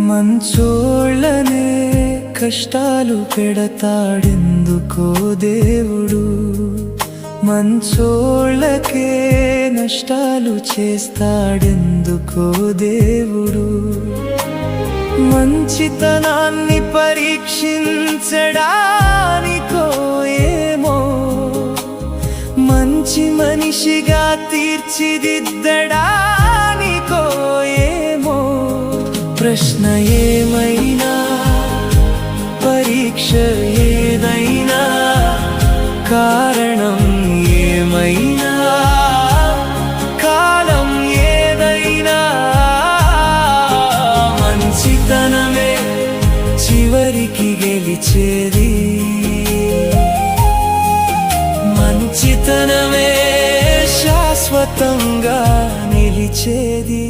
మంచోళ్ళనే కష్టాలు పెడతాడెందుకో దేవుడు, మంచోళ్ళకే నష్టాలు చేస్తాడెందుకో దేవుడు. మంచితనాన్ని పరీక్షించడానికో ఏమో, మంచి మనిషిగా తీర్చిదిద్దడానికో ఏమో. ప్రశ్న ఏమైనా, పరీక్ష ఏదైనా, కారణం ఏమైనా, కాలం ఏదైనా, మంచితనమే చివరికి గెలిచేది, మంచితనమే శాశ్వతంగా నిలిచేది.